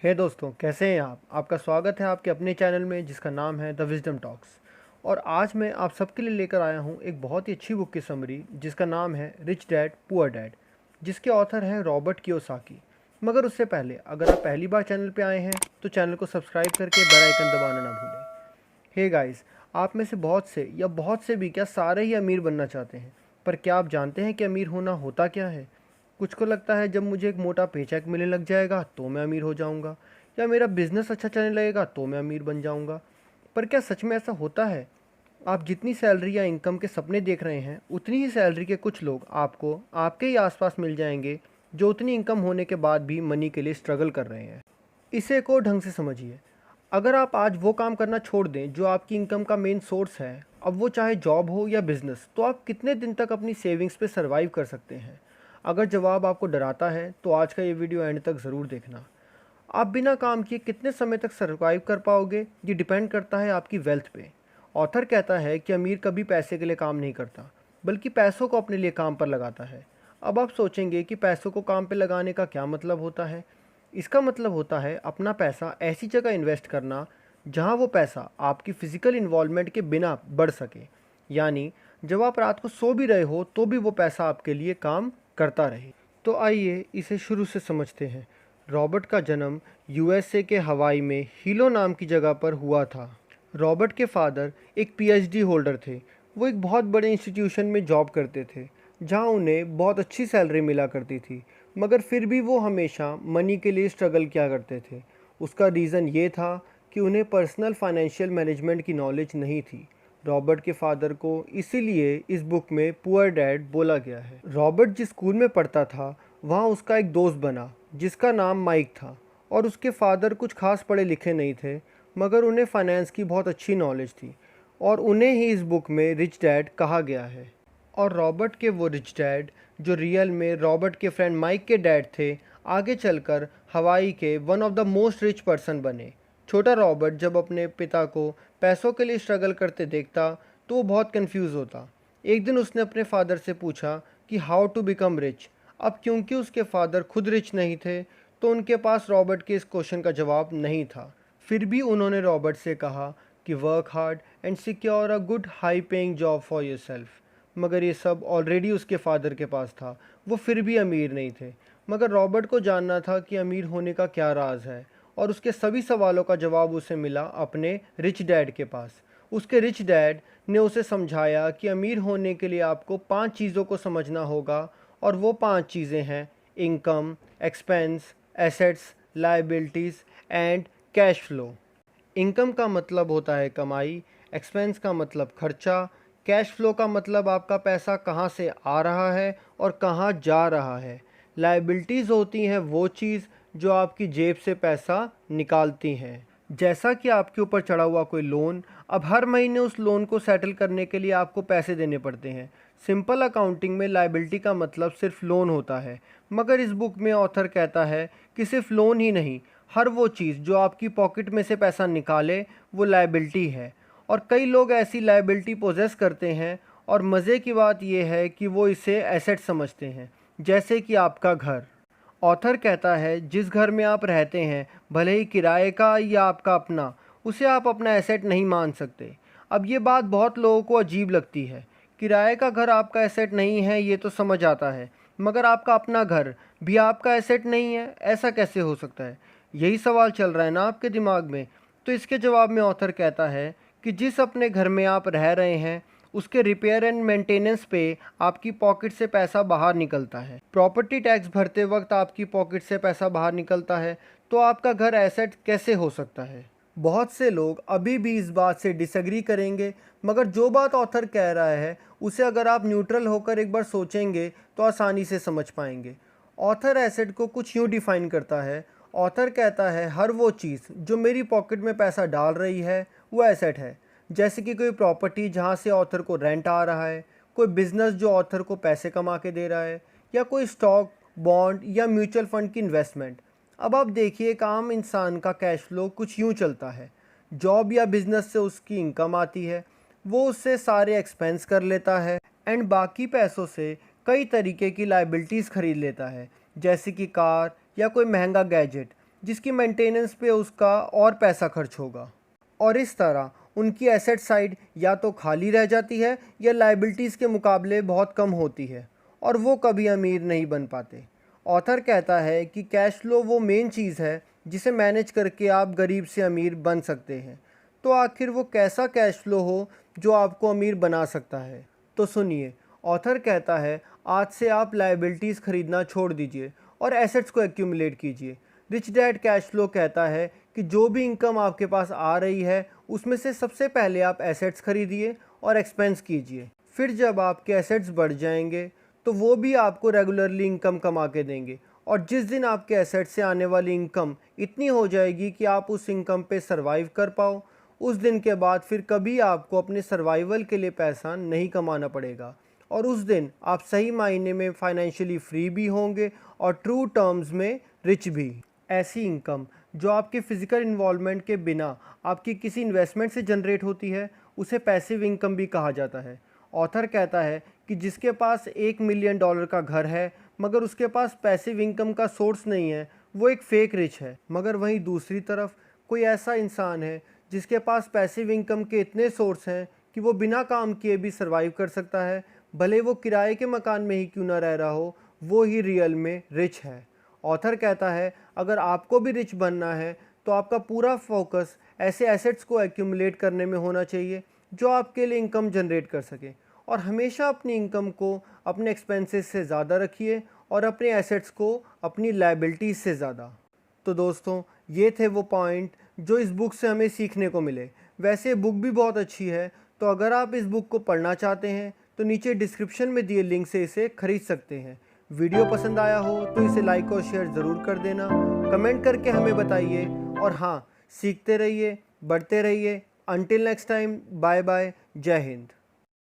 हे दोस्तों, कैसे हैं आप? आपका स्वागत है आपके अपने चैनल में जिसका नाम है द विजडम टॉक्स। और आज मैं आप सबके लिए लेकर आया हूं एक बहुत ही अच्छी बुक की समरी जिसका नाम है रिच डैड पुअर डैड, जिसके ऑथर हैं रॉबर्ट कियोसाकी। मगर उससे पहले अगर आप पहली बार चैनल पे आए हैं तो चैनल को सब्सक्राइब करके बेल आइकन दबाना ना भूलें। हे गाइस, आप में से बहुत से या बहुत से भी क्या सारे ही अमीर बनना चाहते हैं। पर क्या आप जानते हैं कि अमीर होना होता क्या है? कुछ को लगता है जब मुझे एक मोटा पेचेक मिलने लग जाएगा तो मैं अमीर हो जाऊंगा, या मेरा बिजनेस अच्छा चलने लगेगा तो मैं अमीर बन जाऊंगा। पर क्या सच में ऐसा होता है? आप जितनी सैलरी या इनकम के सपने देख रहे हैं उतनी ही सैलरी के कुछ लोग आपको आपके ही आसपास मिल जाएंगे जो उतनी इनकम होने के बाद भी मनी के लिए स्ट्रगल कर रहे हैं। इसे एक और ढंग से समझिए। अगर आप आज वो काम करना छोड़ दें जो आपकी इनकम का मेन सोर्स है, अब वो चाहे जॉब हो या बिजनेस, तो आप कितने दिन तक अपनी सेविंग्स पे सरवाइव कर सकते हैं? अगर जवाब आपको डराता है तो आज का ये वीडियो एंड तक ज़रूर देखना। आप बिना काम किए कितने समय तक सरवाइव कर पाओगे, ये डिपेंड करता है आपकी वेल्थ पे। ऑथर कहता है कि अमीर कभी पैसे के लिए काम नहीं करता, बल्कि पैसों को अपने लिए काम पर लगाता है। अब आप सोचेंगे कि पैसों को काम पे लगाने का क्या मतलब होता है। इसका मतलब होता है अपना पैसा ऐसी जगह इन्वेस्ट करना जहां वो पैसा आपकी फ़िज़िकल इन्वॉल्वमेंट के बिना बढ़ सके। यानी जब आप रात को सो भी रहे हो तो भी वो पैसा आपके लिए काम करता रहे। तो आइए इसे शुरू से समझते हैं। रॉबर्ट का जन्म यूएसए के हवाई में हीलो नाम की जगह पर हुआ था। रॉबर्ट के फादर एक पीएचडी होल्डर थे। वो एक बहुत बड़े इंस्टीट्यूशन में जॉब करते थे जहां उन्हें बहुत अच्छी सैलरी मिला करती थी। मगर फिर भी वो हमेशा मनी के लिए स्ट्रगल किया करते थे। उसका रीज़न ये था कि उन्हें पर्सनल फाइनेंशियल मैनेजमेंट की नॉलेज नहीं थी। रॉबर्ट के फादर को इसीलिए इस बुक में पुअर डैड बोला गया है। रॉबर्ट जिस स्कूल में पढ़ता था वहाँ उसका एक दोस्त बना जिसका नाम माइक था। और उसके फादर कुछ खास पढ़े लिखे नहीं थे, मगर उन्हें फाइनेंस की बहुत अच्छी नॉलेज थी, और उन्हें ही इस बुक में रिच डैड कहा गया है। और रॉबर्ट के वो रिच डैड, जो रियल में रॉबर्ट के फ्रेंड माइक के डैड थे, आगे चलकर हवाई के one of the most rich person बने। छोटा रॉबर्ट जब अपने पिता को पैसों के लिए स्ट्रगल करते देखता तो वो बहुत कंफ्यूज होता। एक दिन उसने अपने फादर से पूछा कि हाउ टू बिकम रिच। अब क्योंकि उसके फादर खुद रिच नहीं थे तो उनके पास रॉबर्ट के इस क्वेश्चन का जवाब नहीं था। फिर भी उन्होंने रॉबर्ट से कहा कि work hard and secure a good high paying job for yourself. मगर ये सब ऑलरेडी उसके फादर के पास था। वो फिर भी अमीर नहीं थे। मगर रॉबर्ट को जानना था कि अमीर होने का क्या राज है, और उसके सभी सवालों का जवाब उसे मिला अपने रिच डैड के पास। उसके रिच डैड ने उसे समझाया कि अमीर होने के लिए आपको 5 चीज़ों को समझना होगा, और वो 5 चीज़ें हैं: income, expense, assets, liabilities and cash flow. Income का मतलब होता है कमाई, एक्सपेंस का मतलब खर्चा, कैश फ्लो का मतलब आपका पैसा कहाँ से आ रहा है और कहाँ जा रहा है। लायबिलिटीज़ होती हैं वो चीज़ जो आपकी जेब से पैसा निकालती हैं, जैसा कि आपके ऊपर चढ़ा हुआ कोई लोन। अब हर महीने उस लोन को सेटल करने के लिए आपको पैसे देने पड़ते हैं। सिंपल अकाउंटिंग में लायबिलिटी का मतलब सिर्फ लोन होता है, मगर इस बुक में ऑथर कहता है कि सिर्फ लोन ही नहीं, हर वो चीज़ जो आपकी पॉकेट में से पैसा निकाले वो लायबिलिटी है। और कई लोग ऐसी लायबिलिटी पोजेस करते हैं, और मज़े की बात यह है कि वो इसे एसेट समझते हैं, जैसे कि आपका घर। ऑथर कहता है जिस घर में आप रहते हैं, भले ही किराए का या आपका अपना, उसे आप अपना एसेट नहीं मान सकते। अब ये बात बहुत लोगों को अजीब लगती है। किराए का घर आपका एसेट नहीं है ये तो समझ आता है, मगर आपका अपना घर भी आपका एसेट नहीं है, ऐसा कैसे हो सकता है? यही सवाल चल रहा है ना आपके दिमाग में? तो इसके जवाब में ऑथर कहता है कि जिस अपने घर में आप रह रहे हैं उसके रिपेयर एंड मेंटेनेंस पे आपकी पॉकेट से पैसा बाहर निकलता है। प्रॉपर्टी टैक्स भरते वक्त आपकी पॉकेट से पैसा बाहर निकलता है, तो आपका घर एसेट कैसे हो सकता है? बहुत से लोग अभी भी इस बात से डिसएग्री करेंगे, मगर जो बात ऑथर कह रहा है उसे अगर आप न्यूट्रल होकर एक बार सोचेंगे तो आसानी से समझ पाएंगे। ऑथर एसेट को कुछ यूँ डिफाइन करता है। ऑथर कहता है हर वो चीज़ जो मेरी पॉकेट में पैसा डाल रही है वो एसेट है। जैसे कि कोई प्रॉपर्टी जहाँ से ऑथर को रेंट आ रहा है, कोई बिजनेस जो ऑथर को पैसे कमा के दे रहा है, या कोई स्टॉक, बॉन्ड या म्यूचुअल फंड की इन्वेस्टमेंट। अब आप देखिए एक आम इंसान का कैश फ्लो कुछ यूँ चलता है। जॉब या बिजनेस से उसकी इनकम आती है, वो उससे सारे एक्सपेंस कर लेता है एंड बाकी पैसों से कई तरीके की लाइबिलिटीज़ खरीद लेता है, जैसे कि कार या कोई महंगा गैजेट। जिसकी मेंटेनेंस पे उसका और पैसा खर्च होगा। और इस तरह उनकी एसेट साइड या तो खाली रह जाती है या लायबिलिटीज़ के मुकाबले बहुत कम होती है और वो कभी अमीर नहीं बन पाते। ऑथर कहता है कि कैश फ्लो वो मेन चीज़ है जिसे मैनेज करके आप गरीब से अमीर बन सकते हैं। तो आखिर वो कैसा कैश फ्लो हो जो आपको अमीर बना सकता है? तो सुनिए, ऑथर कहता है आज से आप लायबिलिटीज़ खरीदना छोड़ दीजिए और एसेट्स को एक्यूमुलेट कीजिए। रिच डैड कैश फ्लो कहता है कि जो भी इनकम आपके पास आ रही है उसमें से सबसे पहले आप एसेट्स खरीदिए और एक्सपेंस कीजिए। फिर जब आपके एसेट्स बढ़ जाएंगे तो वो भी आपको रेगुलरली इनकम कमा के देंगे, और जिस दिन आपके एसेट से आने वाली इनकम इतनी हो जाएगी कि आप उस इनकम पे सर्वाइव कर पाओ, उस दिन के बाद फिर कभी आपको अपने सर्वाइवल के लिए पैसा नहीं कमाना पड़ेगा और उस दिन आप सही मायने में फाइनेंशियली फ्री भी होंगे और ट्रू टर्म्स में रिच भी। ऐसी इनकम जो आपके फिजिकल इन्वॉल्वमेंट के बिना आपकी किसी इन्वेस्टमेंट से जनरेट होती है उसे पैसिव इनकम भी कहा जाता है। ऑथर कहता है कि जिसके पास $1 मिलियन का घर है मगर उसके पास पैसिव इनकम का सोर्स नहीं है, वो एक फेक रिच है। मगर वहीं दूसरी तरफ कोई ऐसा इंसान है जिसके पास पैसिव इनकम के इतने सोर्स हैं कि वो बिना काम किए भी सर्वाइव कर सकता है, भले वो किराए के मकान में ही क्यों ना रह रहा हो, वो ही रियल में रिच है। ऑथर कहता है अगर आपको भी रिच बनना है तो आपका पूरा फोकस ऐसे एसेट्स को एक्यूमुलेट करने में होना चाहिए जो आपके लिए इनकम जनरेट कर सके, और हमेशा अपनी इनकम को अपने एक्सपेंसेस से ज़्यादा रखिए और अपने एसेट्स को अपनी लायबिलिटीज़ से ज़्यादा। तो दोस्तों, ये थे वो पॉइंट जो इस बुक से हमें सीखने को मिले। वैसे बुक भी बहुत अच्छी है, तो अगर आप इस बुक को पढ़ना चाहते हैं तो नीचे डिस्क्रिप्शन में दिए लिंक से इसे खरीद सकते हैं। वीडियो पसंद आया हो तो इसे लाइक और शेयर ज़रूर कर देना, कमेंट करके हमें बताइए, और हाँ, सीखते रहिए, बढ़ते रहिए। Until next time, bye bye, जय हिंद।